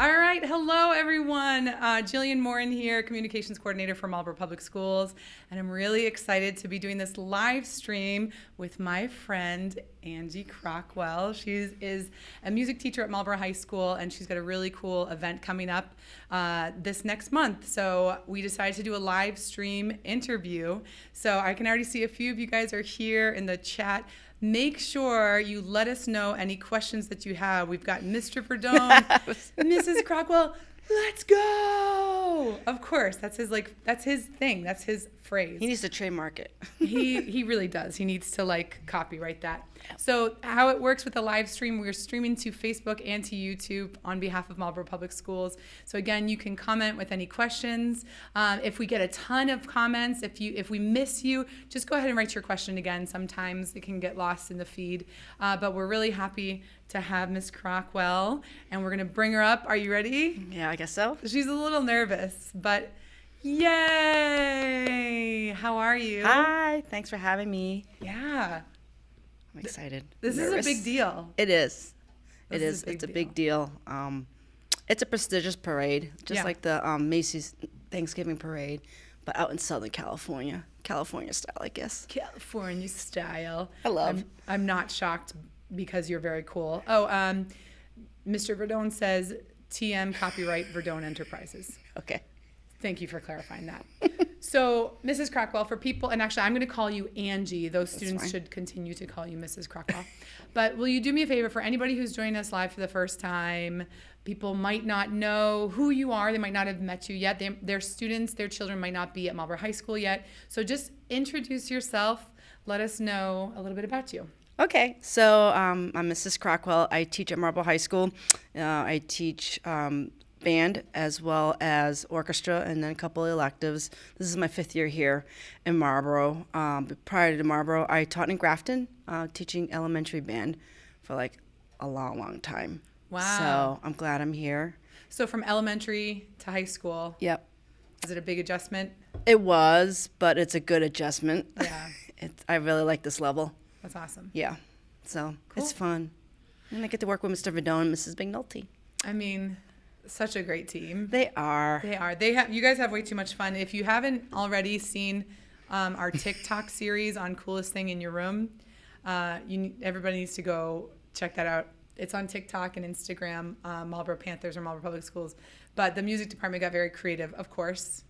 All right. Hello, everyone. Jillian Morin here, Communications Coordinator for Marlboro Public Schools. And I'm really excited to be doing this live stream with my friend, Angie Crockwell. She is a music teacher at Marlboro High School, and she's got a really cool event coming up this next month. So we decided to do a live stream interview. So I can already see a few of you guys are here in the chat. Make sure you let us know any questions that you have. We've got Mr. Verdone, Mrs. Crockwell, let's go. Of course, that's his thing. That's his phrase. He needs to trademark it. He really does. He needs to copyright that. So how it works with the live stream, we're streaming to Facebook and to YouTube on behalf of Marlboro Public Schools. So again, you can comment with any questions. If we get a ton of comments, if we miss you, just go ahead and write your question again. Sometimes it can get lost in the feed. But we're really happy to have Miss Crockwell, and we're gonna bring her up. Are you ready? Yeah, I guess so. She's a little nervous, but yay! How are you? Hi, thanks for having me. Yeah. I'm excited. This is a big deal. It is. This is a big It's a big deal. It's a prestigious parade, just like the Macy's Thanksgiving parade, but out in Southern California. California style, I guess. California style. I love. I'm not shocked because you're very cool. Oh, Mr. Verdone says TM copyright Verdone Enterprises. Okay. Thank you for clarifying that. So, Mrs. Crockwell, for people, and actually I'm going to call you Angie. Those students should continue to call you Mrs. Crockwell. But will you do me a favor for anybody who's joining us live for the first time? People might not know who you are. They might not have met you yet. Their students, their children might not be at Marlboro High School yet. So just introduce yourself. Let us know a little bit about you. Okay, so I'm Mrs. Crockwell. I teach at Marlboro High School. I teach band as well as orchestra and then a couple of electives. This is my 5th year here in Marlboro. Prior to Marlboro, I taught in Grafton, teaching elementary band for a long time. Wow. So I'm glad I'm here. So from elementary to high school. Yep. Is it a big adjustment? It was, but it's a good adjustment. Yeah. I really like this level. That's awesome. Yeah. So Cool. It's fun. And I get to work with Mr. Verdone and Mrs. McNulty. I mean, such a great team. They are. They are. You guys have way too much fun. If you haven't already seen our TikTok series on Coolest Thing in Your Room, everybody needs to go check that out. It's on TikTok and Instagram, Marlboro Panthers or Marlboro Public Schools. But the music department got very creative, of course,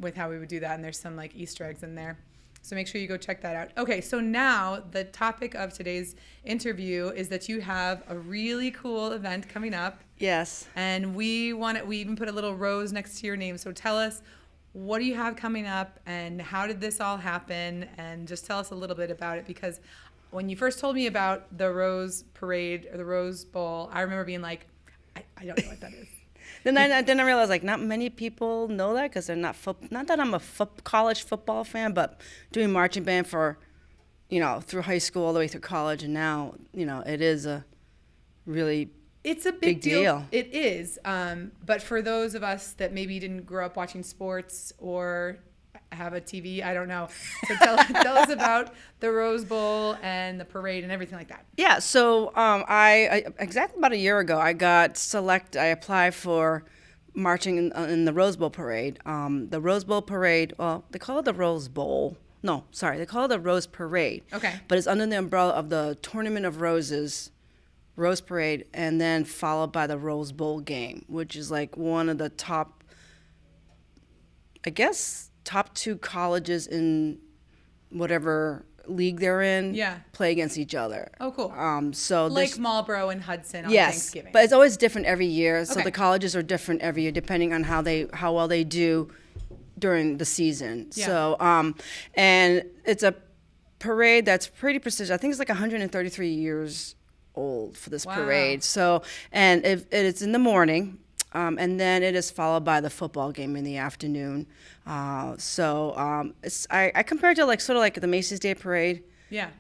with how we would do that. And there's some Easter eggs in there. So make sure you go check that out. Okay, so now the topic of today's interview is that you have a really cool event coming up. Yes. And we even put a little rose next to your name. So tell us, what do you have coming up and how did this all happen? And just tell us a little bit about it, because when you first told me about the Rose Parade or the Rose Bowl, I remember being like, I don't know what that is. Then I realized not many people know that because they're not that I'm a college football fan, but doing marching band for, through high school all the way through college, and now, it is a really it's a big deal. It is. But for those of us that maybe didn't grow up watching sports or have a TV, I don't know. So tell us about the Rose Bowl and the parade and everything like that. Yeah, so I exactly about a year ago, I applied for marching in the Rose Bowl parade. The Rose Bowl parade, well, they call it the Rose Bowl. No, sorry, they call it the Rose Parade. Okay. But it's under the umbrella of the Tournament of Roses, Rose Parade, and then followed by the Rose Bowl game, which is one of the top 2 colleges in whatever league they're in play against each other. Oh, cool. So Marlboro and Hudson on Thanksgiving. But it's always different every year. So Okay. the colleges are different every year depending on how well they do during the season. Yeah. So and it's a parade that's pretty prestigious. I think it's 133 years old for this parade. So it's in the morning. And then it is followed by the football game in the afternoon. I compare it to sort of the Macy's Day Parade. Yeah.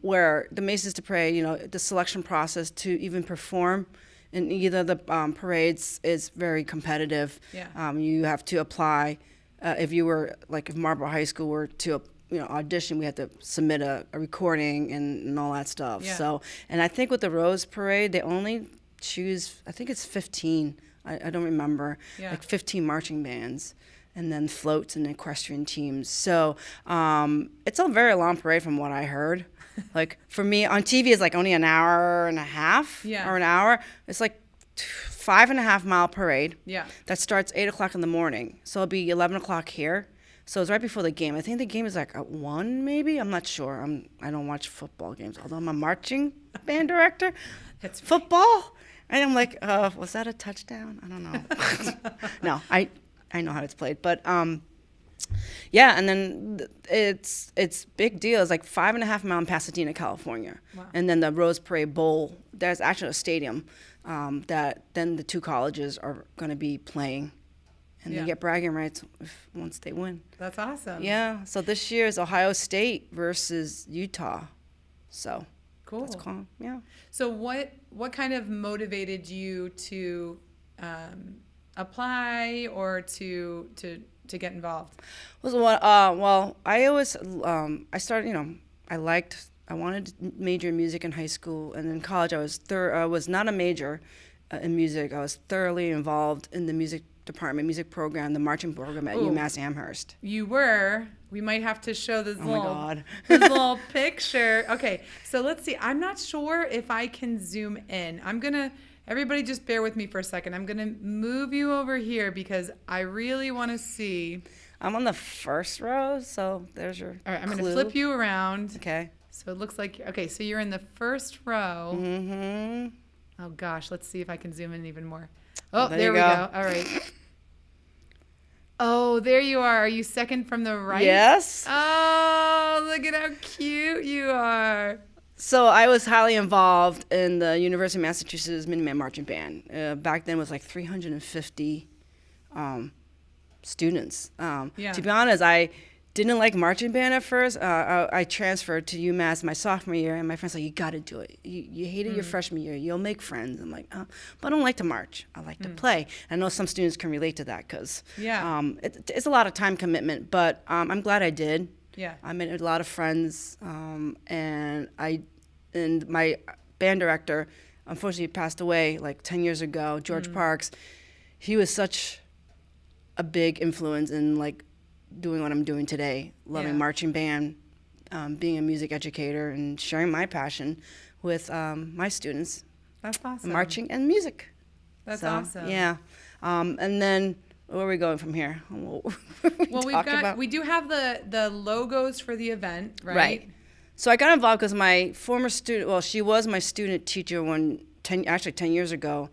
Where the Macy's Day Parade, the selection process to even perform in either the parades is very competitive. Yeah. You have to apply. If Marlboro High School were to audition, we had to submit a recording and all that stuff. Yeah. So, and I think with the Rose Parade, they only choose, I think it's 15. I don't remember. Yeah. Like 15 marching bands, and then floats and equestrian teams. So it's a very long parade from what I heard. Like for me on TV, it's like only an hour and a half or an hour. It's like 5.5 mile parade. Yeah. That starts 8 o'clock in the morning. So it'll be 11 o'clock here. So it's right before the game. I think the game is like at 1 maybe. I'm not sure. I don't watch football games, although I'm a marching band director. That's Football? And I'm like, was that a touchdown? I don't know. No, I know how it's played. But yeah, and then it's big deal. It's like 5.5 mile in Pasadena, California. Wow. And then the Rose Parade Bowl, there's actually a stadium that then the two colleges are going to be playing. And they get bragging rights once they win. That's awesome. Yeah. So this year is Ohio State versus Utah. So Cool. that's cool. Yeah. So what kind of motivated you to apply or to get involved? Well, I always I started. I wanted to major in music in high school, and in college I was not a major in music. I was thoroughly involved in the music department, music program, the marching program at UMass Amherst. You were. We might have to show this Oh my God. this little picture. Okay, so let's see. I'm not sure if I can zoom in. Everybody just bear with me for a second. I'm gonna move you over here because I really want to see. I'm on the first row, so there's your All right, I'm clue. gonna flip you around. Okay. So it looks like, okay, so you're in the first row. Mm-hmm. Oh gosh, let's see if I can zoom in even more. Oh, There there you we go. go. All right. Oh, there you are. Are you second from the right? Yes. Oh, look at how cute you are. So I was highly involved in the University of Massachusetts Minuteman Marching Band. Back then it was like 350 students. Yeah. To be honest, I didn't like marching band at first. I transferred to UMass my sophomore year, and my friends like, you got to do it. You hated your freshman year. You'll make friends. I'm like, but I don't like to march. I like to play. I know some students can relate to that because it's a lot of time commitment, but I'm glad I did. Yeah. I made a lot of friends, and my band director, unfortunately, passed away like 10 years ago, George Parks. He was such a big influence in like doing what I'm doing today, loving marching band, being a music educator, and sharing my passion with my students. That's awesome. Marching and music. That's So, awesome. Yeah. And then where are we going from here? Well, we do have the logos for the event, right? Right. So I got involved because my former student, well, she was my student teacher 10 years ago.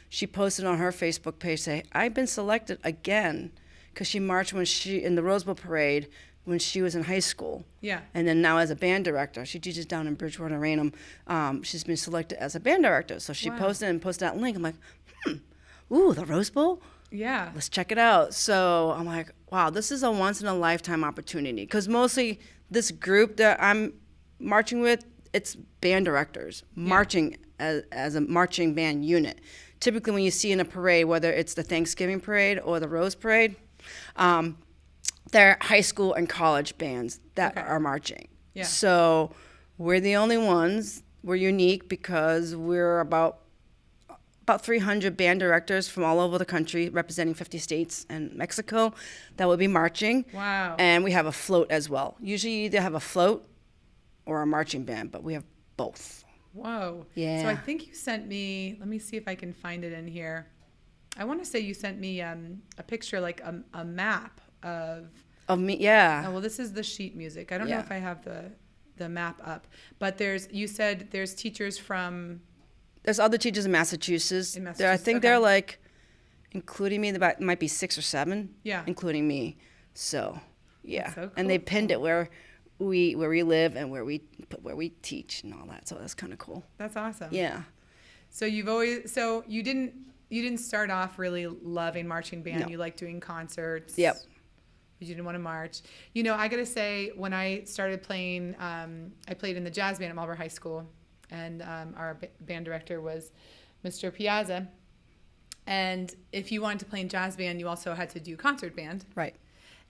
She posted on her Facebook page, say, I've been selected again, because she marched in the Rose Bowl Parade when she was in high school. Yeah. And then now as a band director, she teaches down in Bridgewater, Raynham. She's been selected as a band director. So she posted that link. I'm like, ooh, the Rose Bowl? Yeah. Let's check it out. So I'm like, wow, this is a once in a lifetime opportunity. Because mostly this group that I'm marching with, it's band directors marching as a marching band unit. Typically when you see in a parade, whether it's the Thanksgiving parade or the Rose Parade, they're high school and college bands that are marching. Yeah. So we're the only ones. We're unique because we're about 300 band directors from all over the country representing 50 states and Mexico that will be marching. Wow. And we have a float as well. Usually you either have a float or a marching band, but we have both. Whoa. Yeah. So I think you sent me, let me see if I can find it in here. I want to say you sent me a picture, like a map of me, yeah. Oh, well, this is the sheet music. I don't know Yeah. if I have the map up, but you said there's teachers from. There's other teachers in Massachusetts. I think they're like, including me, there might be 6 or 7. Yeah. Including me. So, yeah. That's so And they cool. pinned it where we live and where we teach and all that. So that's kind of cool. That's awesome. Yeah. So you didn't start off really loving marching band. No. You like doing concerts. Yep. You didn't want to march. You know, I got to say, when I started playing, I played in the jazz band at Marlboro High School, and our band director was Mr. Piazza. And if you wanted to play in jazz band, you also had to do concert band. Right.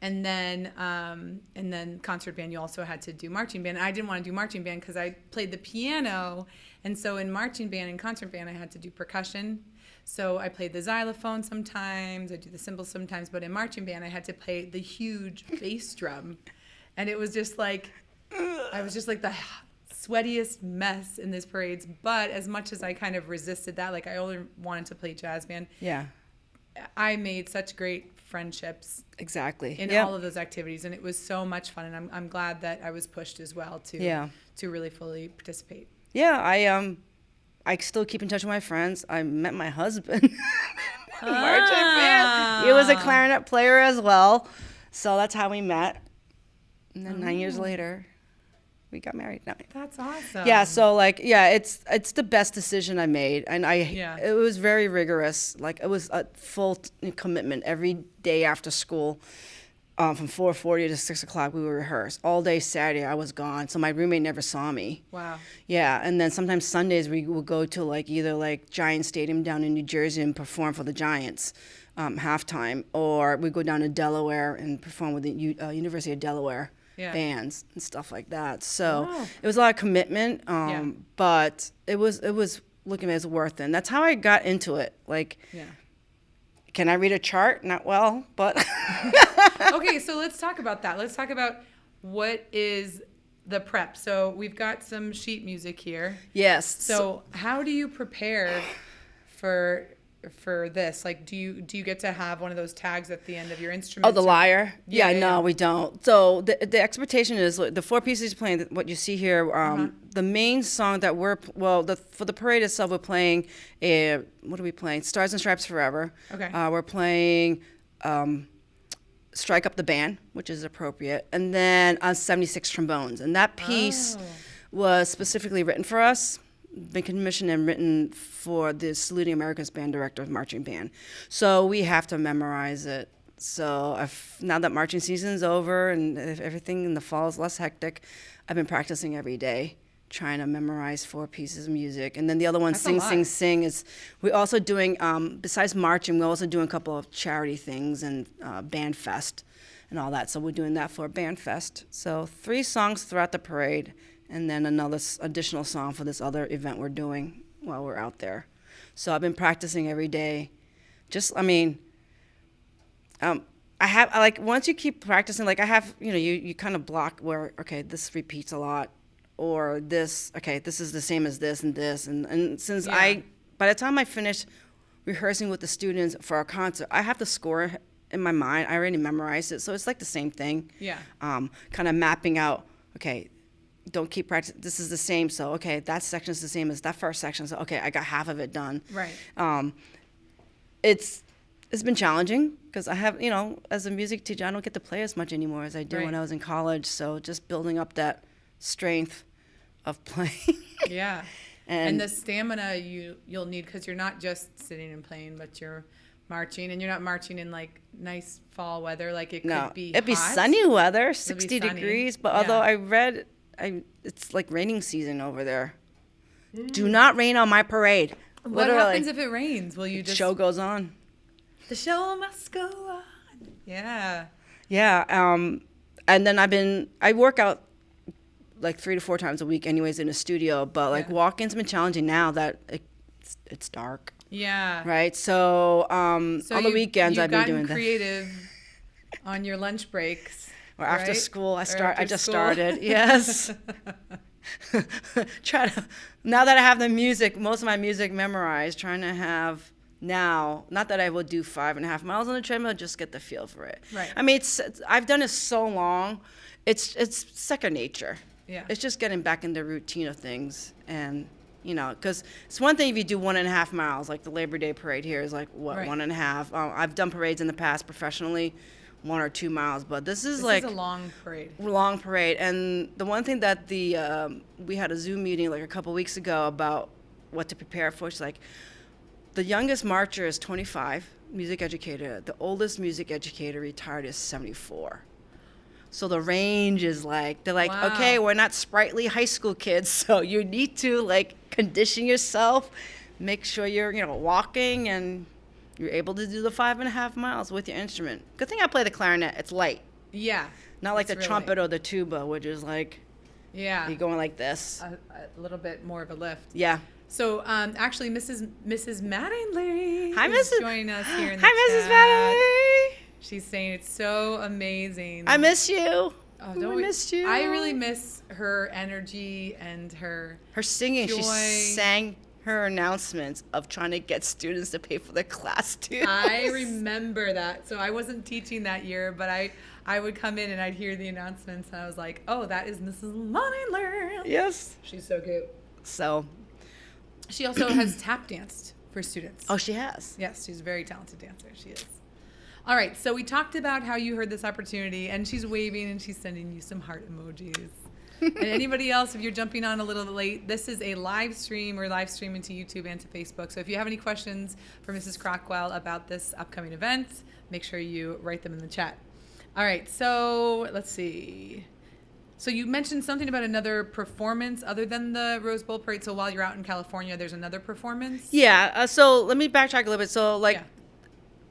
And then concert band, you also had to do marching band. I didn't want to do marching band because I played the piano. And so in marching band and concert band, I had to do percussion. So I played the xylophone sometimes, I do the cymbals sometimes, but in marching band, I had to play the huge bass drum. And it was just like, I was just like the sweatiest mess in these parades. But as much as I kind of resisted that, like I only wanted to play jazz band. Yeah. I made such great friendships Exactly. in all of those activities, and it was so much fun. And I'm glad that I was pushed as well to really fully participate. Yeah, I still keep in touch with my friends. I met my husband in marching band. He was a clarinet player as well, so that's how we met. And then 9 years later, we got married. No. That's awesome. Yeah, so it's the best decision I made, and it was very rigorous. Like it was a full commitment every day after school. From 4:40 to 6 o'clock, we would rehearse all day. Saturday, I was gone, so my roommate never saw me. Wow. Yeah, and then sometimes Sundays we would go to either Giant Stadium down in New Jersey and perform for the Giants halftime, or we go down to Delaware and perform with the University of Delaware. Bands and stuff like that. So it was a lot of commitment, but it was looking at it as worth it. And that's how I got into it. Can I read a chart? Not well, but Okay, so let's talk about that. Let's talk about what is the prep. So we've got some sheet music here. Yes. So how do you prepare for this? Like, do you get to have one of those tags at the end of your instrument? Oh, the lyre? Yeah, No, we don't. So the expectation is the four pieces you're playing, what you see here, the main song that for the parade itself, we're playing, what are we playing? Stars and Stripes Forever. Okay. We're playing Strike Up the Band, which is appropriate, and then 76 trombones. And that piece was specifically written for us. Been commissioned and written for the Saluting America's band director of marching band. So we have to memorize it. So now that marching season's over and if everything in the fall is less hectic, I've been practicing every day, trying to memorize 4 pieces of music. And then the other one, Sing, Sing, Sing, is we're also doing, besides marching, we're also doing a couple of charity things and band fest and all that. So we're doing that for Band Fest. So 3 songs throughout the parade, and then another additional song for this other event we're doing while we're out there. So I've been practicing every day. I have, once you keep practicing, I have, you kind of block where, okay, this repeats a lot, or this is the same as this and this. And since by the time I finish rehearsing with the students for our concert, I have the score in my mind. I already memorized it. So it's like the same thing. Yeah. Kind of mapping out, okay, don't keep practicing. This is the same. So, okay, that section is the same as that first section. So, okay, I got half of it done. Right. It's been challenging because I have, as a music teacher, I don't get to play as much anymore as I did when I was in college. So just building up that strength of playing. Yeah. And the stamina you'll need, because you're not just sitting and playing, but you're marching, and you're not marching in nice fall weather. It could be it'd be hot. Sunny weather, 60 degrees. But although I read, it's raining season over there. Do not rain on my parade. What happens if it rains? Will you just... The show goes on. The show must go on. Yeah. Yeah. And then I work out 3 to 4 times a week anyways in a studio, but walk-ins been challenging now that it's dark. Yeah. Right. So on the weekends I've been doing that. You've gotten creative on your lunch breaks. Or after school, I just started. Yes. Now that I have the music, most of my music memorized, trying to have now, not that I will do 5.5 miles on the treadmill, just get the feel for it. Right. I mean, I've done it so long, it's second nature. Yeah. It's just getting back in the routine of things, and because it's one thing if you do 1.5 miles, like the Labor Day parade here is 1.5. I've done parades in the past professionally, 1 or 2 miles, but this is a long parade. Long parade. And the one thing that we had a Zoom meeting a couple weeks ago about what to prepare for. It's the youngest marcher is 25, music educator. The oldest music educator retired is 74. So the range is they're wow. Okay, we're not sprightly high school kids, so you need to condition yourself, make sure you're walking and You're able to do the 5.5 miles with your instrument. Good thing I play the clarinet. It's light. Yeah. Not like the really trumpet or the tuba, which is like Yeah. you're going like this. A little bit more of a lift. Yeah. So actually, Mrs. Mattingly Hi, is Mrs. joining us here in the Hi, Mrs. chat. Mattingly. She's saying it's so amazing. I miss you. Oh, don't I we- missed you. I really miss her energy and her singing. She joy. sang her announcements of trying to get students to pay for their class too. I remember that. So I wasn't teaching that year, but I would come in and I'd hear the announcements and I was like, oh, that is Mrs. Mattingly. Yes. She's so cute. So. She also has tap danced for students. Oh, she has. Yes, she's a very talented dancer. She is. All right, so we talked about how you heard this opportunity, and she's waving and she's sending you some heart emojis. And anybody else, if you're jumping on a little late, this is a live stream. We're live streaming to YouTube and to Facebook. So if you have any questions for Mrs. Crockwell about this upcoming event, make sure you write them in the chat. All right, so let's see. So you mentioned something about another performance other than the Rose Bowl Parade. So while you're out in California, there's another performance? Yeah. So let me backtrack a little bit. So like, Yeah.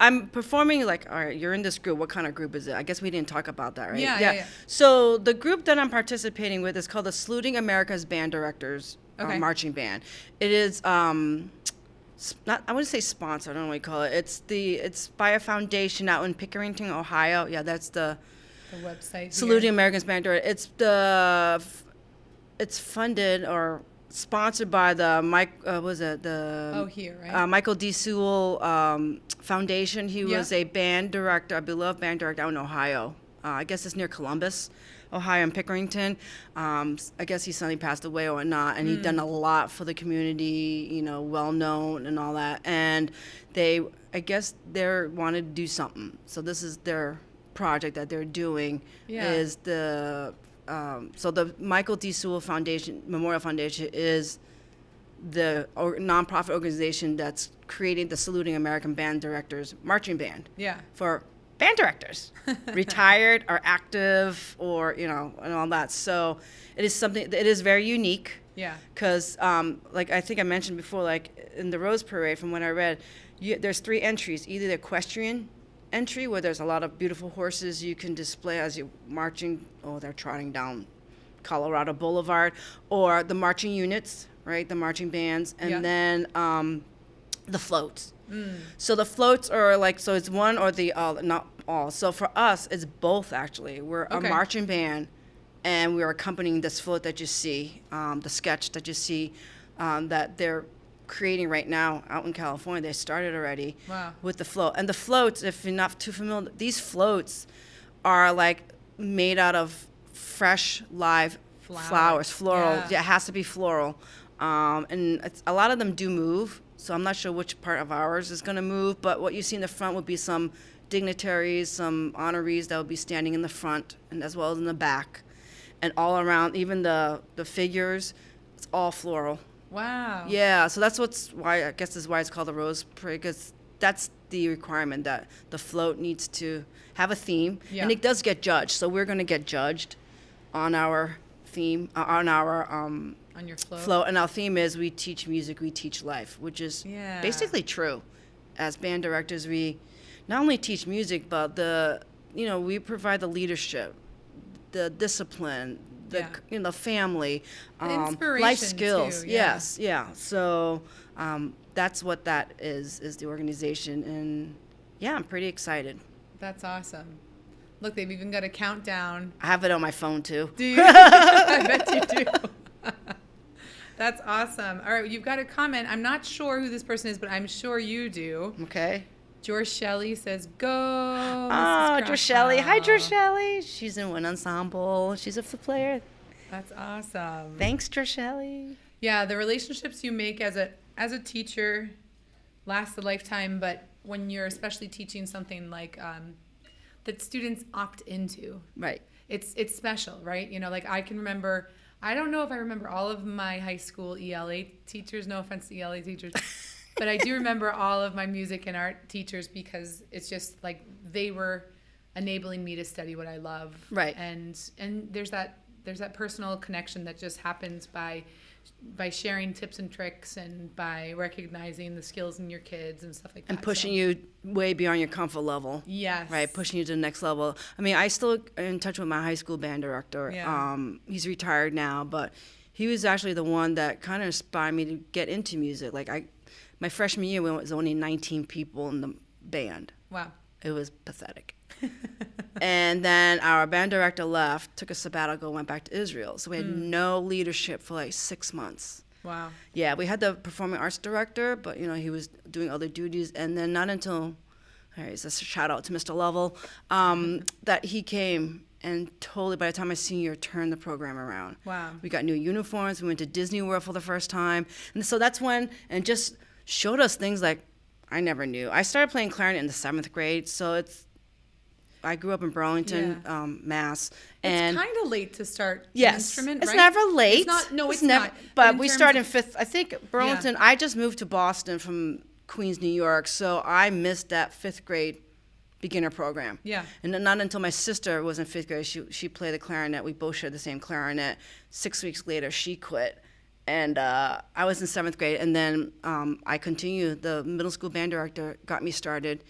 I'm performing like, all right, you're in this group. What kind of group is it? I guess we didn't talk about that, right? Yeah. So the group that I'm participating with is called the Saluting America's Band Directors Marching Band. It is not, I wouldn't say sponsored. I don't know what you call it. It's by a foundation out in Pickerington, Ohio. Yeah, that's the website. Saluting America's Band Directors. It's funded or sponsored by the here, right? Michael D. Sewell Foundation. He was a band director, a beloved band director out in Ohio. I guess it's near Columbus, Ohio, and Pickerington. I guess he suddenly passed away or not, and he'd done a lot for the community, well known and all that. And I guess they wanted to do something. So this is their project that they're doing. Is so the Michael D. Sewell Foundation, Memorial Foundation, is the nonprofit organization that's creating the Saluting American Band Directors Marching Band. Yeah. For band directors, retired or active or, and all that. So it is very unique. Yeah. Because, like I think I mentioned before, like in the Rose Parade, from what I read, there's 3 entries. Either the equestrian entry, where there's a lot of beautiful horses you can display as you're marching. Oh, they're trotting down Colorado Boulevard. Or the marching units, right? The marching bands. And then the floats. So the floats are like, so it's one or the not all. So for us, it's both actually. We're a marching band, and we're accompanying this float that you see, the sketch that you see, that they're creating right now out in California. They started already with the float. And the floats, if you're not too familiar, these floats are like made out of fresh live flowers, floral. Yeah, it has to be floral. And a lot of them do move. So I'm not sure which part of ours is going to move, but what you see in the front would be some dignitaries, some honorees that would be standing in the front, and as well as in the back. And all around, even the figures, it's all floral. Wow. Yeah, so that's why it's called the Rose Parade, because that's the requirement, that the float needs to have a theme. And it does get judged. So we're going to get judged on our theme, on your float. And our theme is we teach music, we teach life, which is basically true. As band directors, we not only teach music, but we provide the leadership, the discipline, the family, life skills. Too, Yes, yeah. So that's what that is the organization, and I'm pretty excited. That's awesome. Look, they've even got a countdown. I have it on my phone too. Do you? I bet you do. That's awesome. All right, you've got a comment. I'm not sure who this person is, but I'm sure you do. Okay. George Shelley says, go, Oh, Mrs. George Shelley. Hi, Crockwell. George Shelley. She's in one ensemble. She's a flute player. That's awesome. Thanks, George Shelley. Yeah, the relationships you make as a teacher last a lifetime, but when you're especially teaching something like that students opt into. Right. It's special, right? Like I can remember, I don't know if I remember all of my high school ELA teachers, no offense to ELA teachers, but I do remember all of my music and art teachers, because it's just like they were enabling me to study what I love. Right. And there's that personal connection that just happens by by sharing tips and tricks and by recognizing the skills in your kids and stuff like that. And pushing you way beyond your comfort level. Yes. Right, pushing you to the next level. I mean, I still in touch with my high school band director. Yeah. He's retired now, but he was actually the one that kind of inspired me to get into music. Like my freshman year, when it was only 19 people in the band. Wow. It was pathetic. And then our band director left, took a sabbatical, went back to Israel. So we had no leadership for like 6 months. Wow. Yeah, we had the performing arts director, but he was doing other duties. And then not until, all right, it's a shout out to Mr. Lovell, that he came and totally, by the time my senior year, turned the program around. Wow. We got new uniforms. We went to Disney World for the first time. And so that's when, and just showed us things like I never knew. I started playing clarinet in the 7th grade, so I grew up in Burlington, Mass. And it's kind of late to start yes, an instrument, it's right? never late. It's not, no, it's never, not. But in we terms started in of- 5th. I think Burlington, I just moved to Boston from Queens, New York, so I missed that 5th grade beginner program. Yeah. And then not until my sister was in 5th grade, she played the clarinet. We both shared the same clarinet. 6 weeks later, she quit. And I was in 7th grade, and then I continued. The middle school band director got me started,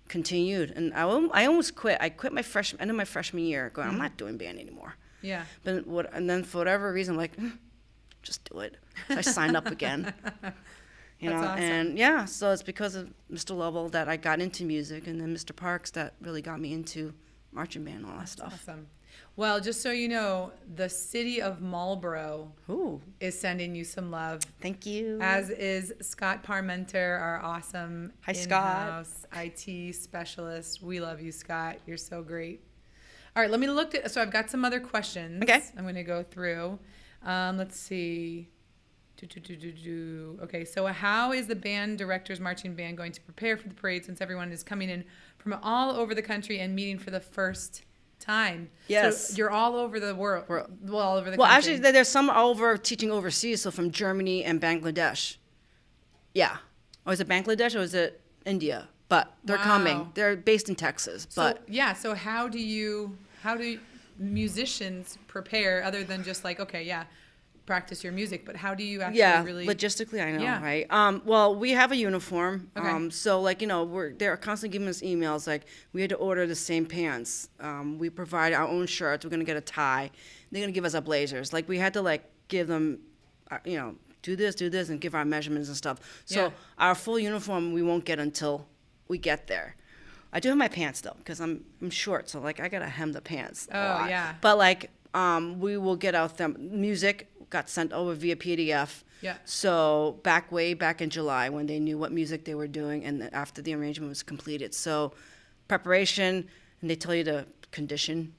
continued, and I almost quit. I quit end of my freshman year, going, I'm not doing band anymore. Yeah. And then for whatever reason, I'm like, just do it. So I signed up again. That's awesome. And yeah, so it's because of Mr. Lovell that I got into music, and then Mr. Parks that really got me into marching band and all that stuff. Awesome. Well, just so you know, the city of Marlboro Ooh, is sending you some love, thank you. as is Scott Parmenter, our awesome Hi, Scott. in-house IT specialist. We love you, Scott. You're so great. All right, let me look at, so I've got some other questions. Okay. I'm going to go through. Let's see. Okay, so how is the band director's marching band going to prepare for the parade since everyone is coming in from all over the country and meeting for the first time? Yes. So you're all over the world. Well, all over the Well, country. actually, there's some teaching overseas, so from Germany and Bangladesh. Yeah. Or is it Bangladesh or is it India? But they're Wow. coming. They're based in Texas. But So, yeah, so how do musicians prepare other than just like, okay, yeah, practice your music, but how do you actually really... logistically, I know, Yeah. right? Well, we have a uniform. Okay. So, like, they're constantly giving us emails, like, we had to order the same pants. We provide our own shirts. We're going to get a tie. They're going to give us our blazers. Like, we had to, like, give them, do this, and give our measurements and stuff. So, Yeah. our full uniform, we won't get until we get there. I do have my pants, though, because I'm short, so, like, I got to hem the pants a lot. yeah. But, like, we will get out the music got sent over via PDF. Yeah. So way back in July when they knew what music they were doing and after the arrangement was completed. So preparation, and they tell you to condition.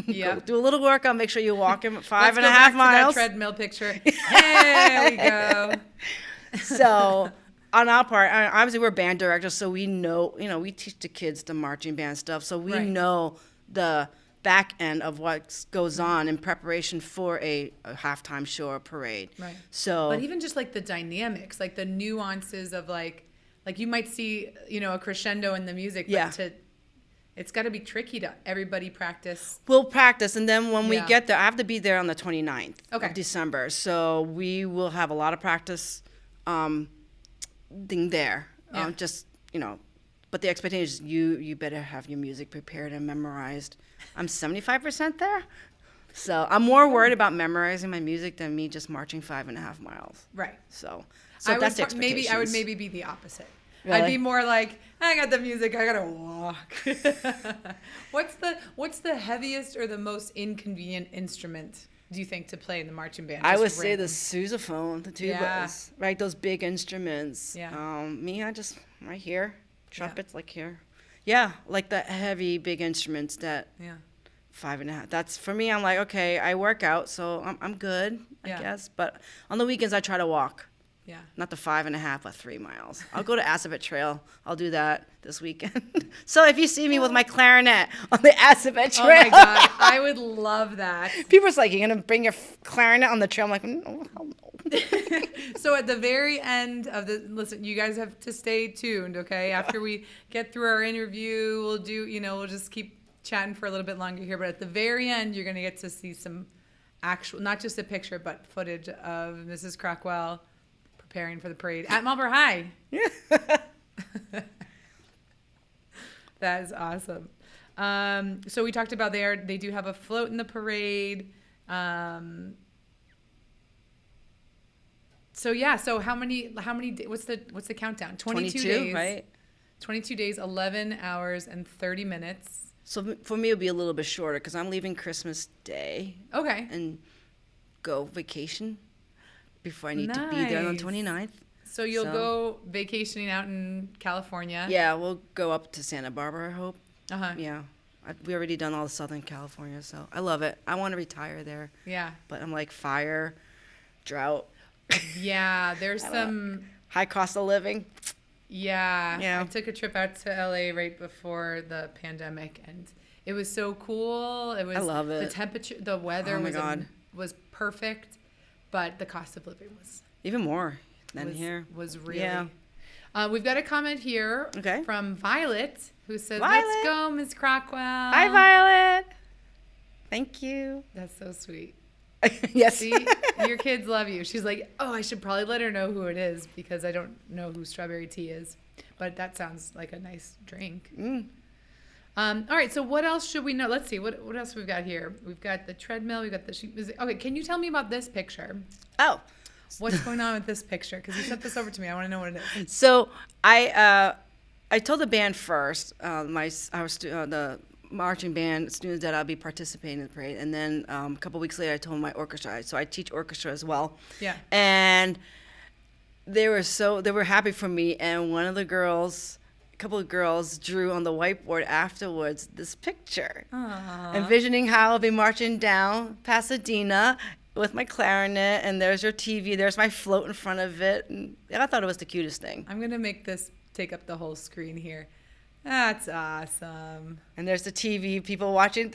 Yeah. Do a little workout, make sure you walk in 5.5 Let's go back to miles. that treadmill picture. There we go. So on our part, obviously we're band directors, so we know, we teach the kids the marching band stuff. So we Right. know the back end of what goes on in preparation for a halftime show or parade. Right. So, But even just like the dynamics, like the nuances of like you might see, a crescendo in the music, but Yeah. it's got to be tricky to everybody practice. we'll practice, and then when we Yeah. get there, I have to be there on the 29th Okay. of December. So we will have a lot of practice thing there. Yeah. But the expectation is you better have your music prepared and memorized. I'm 75% there. So I'm more worried about memorizing my music than me just marching 5.5 miles. Right. So I that's the would expectations. I would maybe be the opposite. Really? I'd be more like, I got the music, I gotta walk. What's the heaviest or the most inconvenient instrument do you think to play in the marching band? I Just would say the random. sousaphone, the tubas, Yeah. right? Those big instruments. Yeah. Me, I just right here, trumpets like here. Yeah, like the heavy big instruments that Yeah. 5.5. That's for me. I'm like, okay, I work out, so I'm good, I Yeah. guess. But on the weekends, I try to walk. Yeah. Not the 5.5, but 3 miles. I'll go to Assabet Trail. I'll do that this weekend. So if you see me with my clarinet on the Assabet Trail, Oh my God, I would love that. people are like, "You're gonna bring your clarinet on the trail?" I'm like, "No, hell no." So at the very end of listen, you guys have to stay tuned, okay? After we get through our interview, we'll just keep chatting for a little bit longer here. But at the very end, you're gonna get to see some actual, not just a picture, but footage of Mrs. Crockwell preparing for the parade at Marlboro High. Yeah. That is awesome. So we talked about they do have a float in the parade. So yeah, so how many what's the countdown? 22 days. Right? 22 days, 11 hours and 30 minutes. So for me, it'll be a little bit shorter because I'm leaving Christmas Day Okay. and go vacation before I need to be there on the Nice. 29th. So you'll So- go vacationing out in California. Yeah, we'll go up to Santa Barbara, I hope. Uh-huh. Yeah. We already done all the Southern California, so I love it. I want to retire there, Yeah. but I'm like fire, drought, Yeah, there's I some high cost of living. yeah. Yeah. I took a trip out to LA right before the pandemic and it was so cool. It was I love the it. temperature, the weather Oh my was God. was perfect, but the cost of living was Even more than was, here. was really. Yeah. We've got a comment here Okay. from Violet who says, Violet. "Let's go, Ms. Crockwell." Hi, Violet. Thank you. That's so sweet. Yes. See, your kids love you. She's like, "Oh, I should probably let her know who it is because I don't know who strawberry tea is." But that sounds like a nice drink. Mm. All right, so what else should we know? Let's see. What else we've got here? We've got the treadmill. We've got the sheep. Okay, can you tell me about this picture? Oh, What's going on with this picture? Because you sent this over to me. I want to know what it is. so I told the band first, the marching band students that I'll be participating in the parade, and then a couple weeks later I told my orchestra. So I teach orchestra as well. Yeah. And they were happy for me, and a couple of girls drew on the whiteboard afterwards this picture, Aww. envisioning how I'll be marching down Pasadena with my clarinet, and there's your TV, there's my float in front of it, and I thought it was the cutest thing. I'm gonna make this take up the whole screen here. That's awesome. And there's the TV, people watching.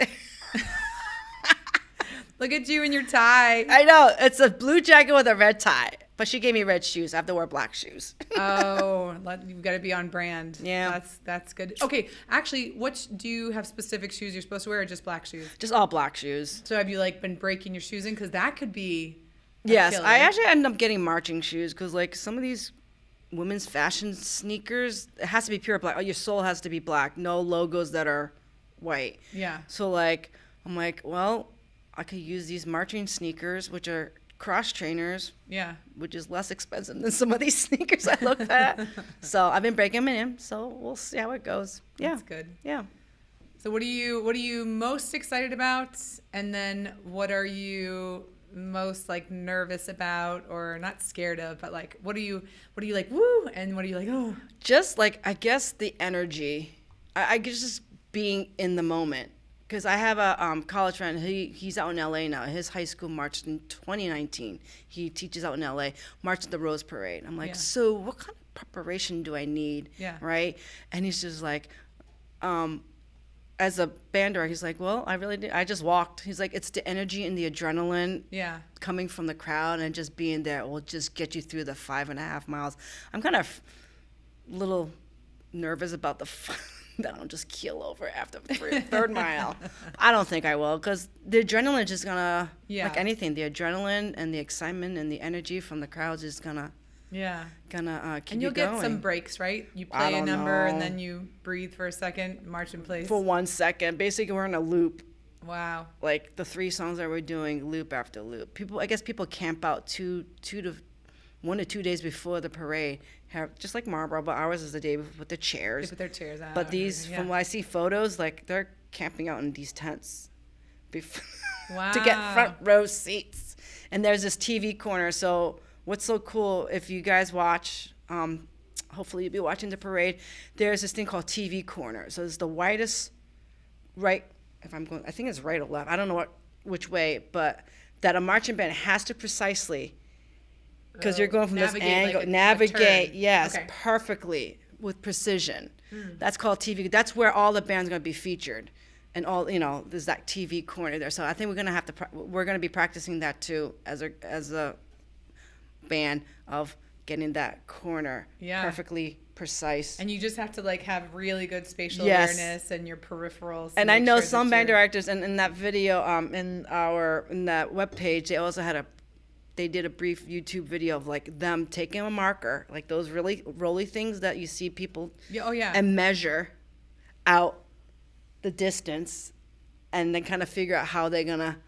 Look at you in your tie. I know, it's a blue jacket with a red tie, but she gave me red shoes. I have to wear black shoes. Oh, you've got to be on brand. Yeah. That's good. Okay, actually, do you have specific shoes you're supposed to wear, or just black shoes? Just all black shoes. So have you been breaking your shoes in? Because that could be. a Yes, killer. I actually ended up getting marching shoes because some of these women's fashion sneakers, it has to be pure black. Oh, your sole has to be black. No logos that are white. Yeah. So I'm like, well, I could use these marching sneakers, which are cross trainers, Yeah. which is less expensive than some of these sneakers I looked at. So I've been breaking them in. So we'll see how it goes. Yeah. That's good. Yeah. So what are you most excited about, and then what are you most nervous about, or not scared of, but what are you woo, and what are you oh? Just I guess the energy. I guess just being in the moment. Because I have a college friend, he's out in LA now. His high school marched in 2019. He teaches out in LA, marched at the Rose Parade. I'm like, Yeah. so what kind of preparation do I need? Yeah. Right? And he's just like, as a band director, he's like, well, I really did. I just walked. He's like, it's the energy and the adrenaline Yeah. coming from the crowd and just being there will just get you through the 5.5 miles. I'm kind of little nervous about that I'll just keel over after the third mile. I don't think I will, because the adrenaline is just gonna, Yeah. like anything, the adrenaline and the excitement and the energy from the crowds is gonna Yeah. keep And you you'll going. get some breaks, right? You I play a don't number and know. then you breathe for a second, march in place. For 1 second. Basically, we're in a loop. Wow. Like the 3 songs that we're doing, loop after loop. I guess people camp out 1 to 2 days before the parade. Just like Marlboro, but ours is the day before with the They chairs. put their chairs out. But and these, everything, from yeah. what I see photos, they're camping out in these tents before Wow. to get front row seats. And there's this TV corner. So what's so cool, if you guys watch, hopefully you'll be watching the parade, there's this thing called TV corner. So it's the widest right, I think it's right or left. I don't know which way, but that a marching band has to precisely, because you're going from this Navigate, like angle, a navigate, turn. yes, Okay. perfectly with precision. That's called TV. That's where all the band's going to be featured, and all there's that TV corner there. So I think we're going to be practicing that too as a band of getting that corner perfectly precise. And you just have to like have really good spatial Yes. awareness and your peripherals. And I know some band directors, and in that video, in that webpage, they also had they did a brief YouTube video of like them taking a marker, like those really rolly things that you see people, and measure out the distance, and then kind of figure out how they're gonna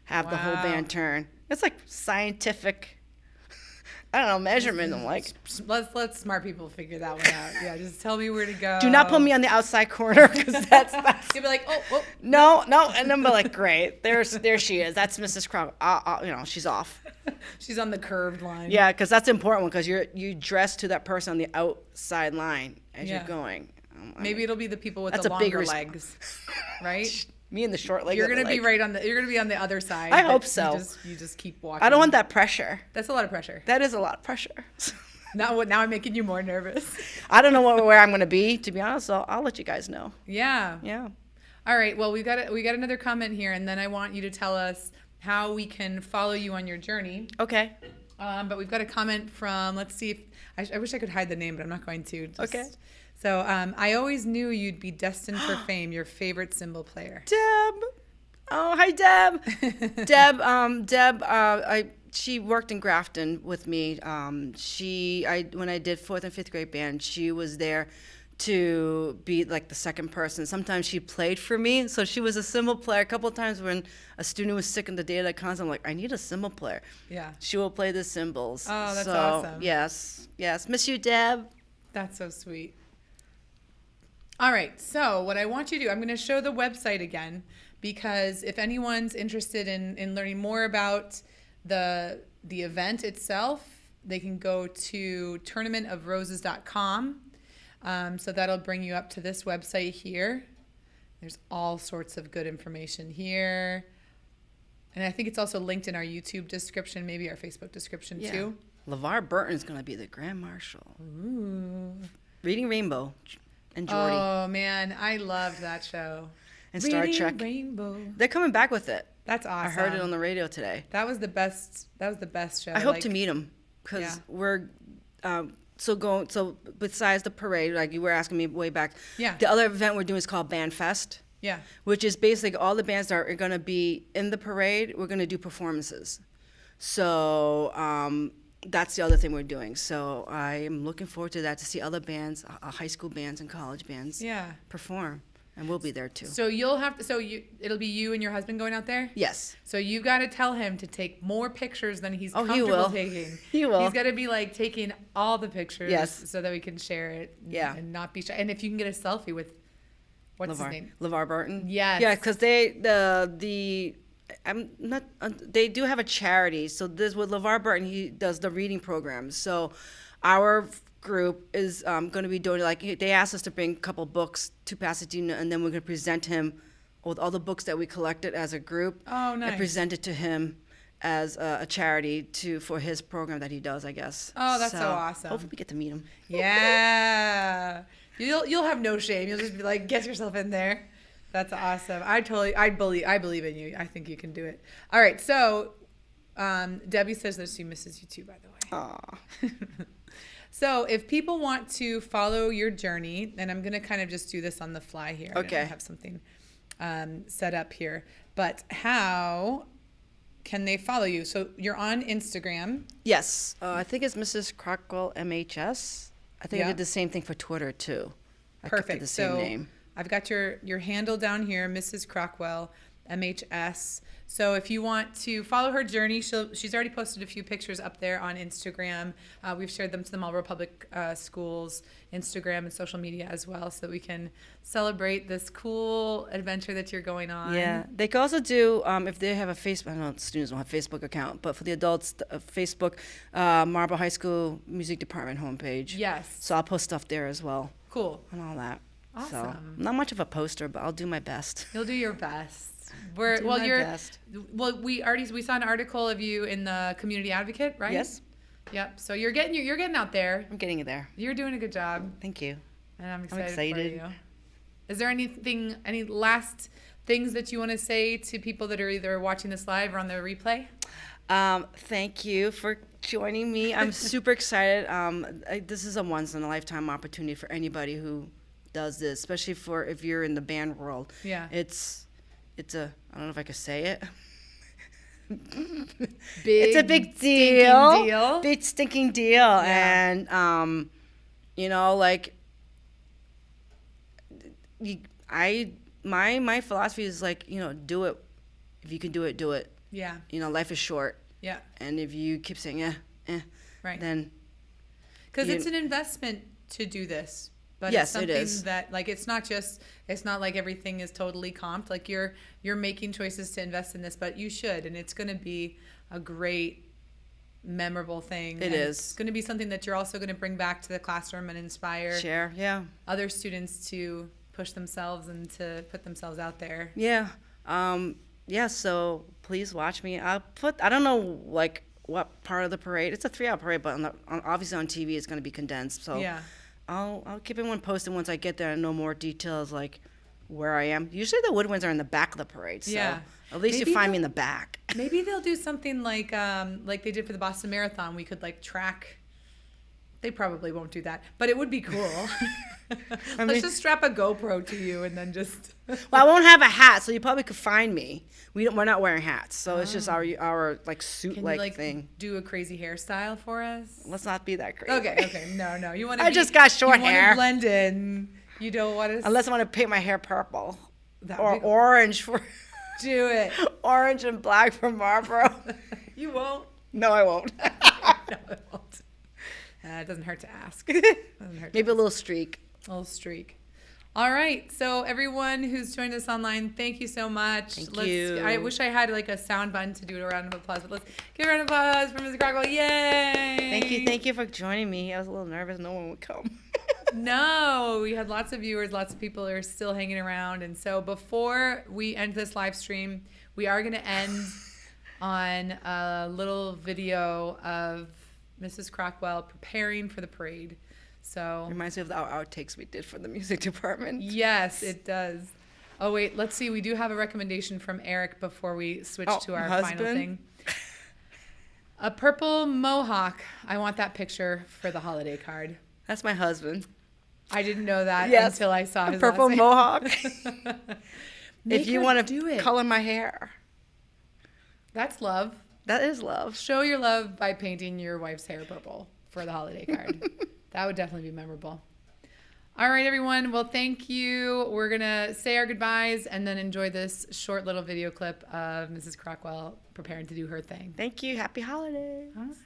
have the whole band turn. It's like scientific. I don't know, measurement. I'm like, let's smart people figure that one out. Yeah, just tell me where to go. do not put me on the outside corner, because that's you'll be like, oh, no, and then be like, great, there she is. That's Mrs. Crockwell. She's off. She's on the curved line. Yeah, because that's an important one, because you dress to that person on the outside line as you're going. Maybe it'll be the people with the longer legs, right? Me and the short legs. You're gonna be you're gonna be on the other side. I hope so. You just keep walking. I don't want that pressure. That's a lot of pressure. That is a lot of pressure. Now I'm making you more nervous. I don't know where I'm gonna be, to be honest. So I'll let you guys know. Yeah. Yeah. All right. Well, we got another comment here, and then I want you to tell us how we can follow you on your journey. Okay. But we've got a comment from. Let's see if I wish I could hide the name, but I'm not going to. Okay. So I always knew you'd be destined for fame. Your favorite cymbal player. Deb. Oh, hi, Deb. Deb. She worked in Grafton with me. When I did 4th and 5th grade band, she was there to be like the second person. Sometimes she played for me, so she was a cymbal player. A couple of times when a student was sick on the day of the concert, I'm like, I need a cymbal player. Yeah. She will play the cymbals. Oh, that's awesome. Yes. Miss you, Deb. That's so sweet. All right, so what I want you to do, I'm going to show the website again, because if anyone's interested in learning more about the event itself, they can go to tournamentofroses.com. So that'll bring you up to this website here. There's all sorts of good information here. And I think it's also linked in our YouTube description, maybe our Facebook description too. LeVar Burton's going to be the Grand Marshal. Ooh. Reading Rainbow. And Jordy. Oh man, I loved that show. And Star Trek. Rainbow. They're coming back with it. That's awesome. I heard it on the radio today. That was the best show. I hope to meet them, because we're so besides the parade, like you were asking me way back. Yeah. The other event we're doing is called Band Fest. Yeah. Which is basically all the bands that are going to be in the parade. We're going to do performances. So that's the other thing we're doing. So I am looking forward to that, to see other bands, high school bands and college bands, perform, and we'll be there too. So it'll be you and your husband going out there? Yes. So you got to tell him to take more pictures than he's comfortable taking. He will. He's got to be like taking all the pictures, yes, so that we can share it. Yeah. And not be shy. And if you can get a selfie with what's his name? LeVar Burton. Yes. Yeah, because they do have a charity. So this with LeVar Burton, he does the reading programs. So our group is going to be doing, like, they asked us to bring a couple books to Pasadena, and then we're going to present him with all the books that we collected as a group. Oh, nice. And present it to him as a charity for his program that he does, I guess. Oh, that's so awesome. Hopefully we get to meet him. Yeah. You'll have no shame. You'll just be like, get yourself in there. That's awesome. I believe in you. I think you can do it. All right. So, Debbie says that she misses you too, by the way. Aw. So if people want to follow your journey, and I'm going to kind of just do this on the fly here. Okay. I don't have something set up here. But how can they follow you? So you're on Instagram. Yes. I think it's Mrs. Crockwell MHS. I think I did the same thing for Twitter too. Perfect. I kept the same name. I've got your handle down here, Mrs. Crockwell, MHS. So if you want to follow her journey, she's already posted a few pictures up there on Instagram. We've shared them to the Marlboro Public Schools Instagram and social media as well, so that we can celebrate this cool adventure that you're going on. Yeah, they can also do, if they have a Facebook, I don't know, students don't have a Facebook account, but for the adults, Facebook, Marlboro High School Music Department homepage. Yes. So I'll post stuff there as well. Cool. And all that. Awesome. So, not much of a poster, but I'll do my best. You'll do your best. We saw an article of you in the Community Advocate, right? Yes. Yep. So you're getting out there. I'm getting it there. You're doing a good job. Thank you. And I'm excited for you. Is there any last things that you want to say to people that are either watching this live or on the replay? Thank you for joining me. I'm super excited. This is a once in a lifetime opportunity for anybody who does this, especially for if you're in the band world. Yeah. It's a, I don't know if I could say it. Big, It's a big stinking deal. Big stinking deal. Yeah. And, you know, like, my philosophy is like, you know, do it. If you can do it, do it. Yeah. You know, life is short. Yeah. And if you keep saying, Right. then. Because it's an investment to do this. But Yes, it's something it is. that, like, it's not like everything is totally comped. Like, you're making choices to invest in this, but you should. And it's going to be a great, memorable thing. It and is. It's going to be something that you're also going to bring back to the classroom and inspire other students to push themselves and to put themselves out there. Yeah. So please watch me. I don't know, like, what part of the parade. It's a 3-hour parade, but obviously on TV it's going to be condensed. So Yeah. I'll keep everyone posted once I get there and know more details, like where I am. Usually the woodwinds are in the back of the parade, so Yeah. at least Maybe you find me in the back. Maybe they'll do something like they did for the Boston Marathon. We could, like, track. They probably won't do that, but it would be cool. Let's just strap a GoPro to you and then just. Well, I won't have a hat, so you probably could find me. We're not wearing hats, so it's just our like suit Can you, like, thing. do a crazy hairstyle for us? Let's not be that crazy. Okay. No. You want to? I just got short you hair. Want to blend in. You don't want to. Unless I want to paint my hair purple That or would be cool. orange for Do it. orange and black for Marlboro. You won't. No, I won't. No, it won't. It doesn't hurt to ask. Maybe a little streak. A little streak. All right. So everyone who's joined us online, thank you so much. Thank you. I wish I had, like, a sound button to do a round of applause, but let's give a round of applause for Mrs. Crockwell. Yay! Thank you for joining me. I was a little nervous no one would come. No, we had lots of viewers, lots of people are still hanging around. And so before we end this live stream, we are going to end on a little video of Mrs. Crockwell preparing for the parade. So Reminds me of our outtakes we did for the music department. yes, it does. Oh, wait, let's see. We do have a recommendation from Eric before we switch to our final husband? thing. A purple mohawk. I want that picture for the holiday card. That's my husband. I didn't know that Yes, until I saw a his purple last name. mohawk. Make If you her want do to it. color my hair, That's love. that is love. Show your love by painting your wife's hair purple for the holiday card. That would definitely be memorable. All right, everyone. Well, thank you. We're going to say our goodbyes and then enjoy this short little video clip of Mrs. Crockwell preparing to do her thing. Thank you. Happy holidays. All right.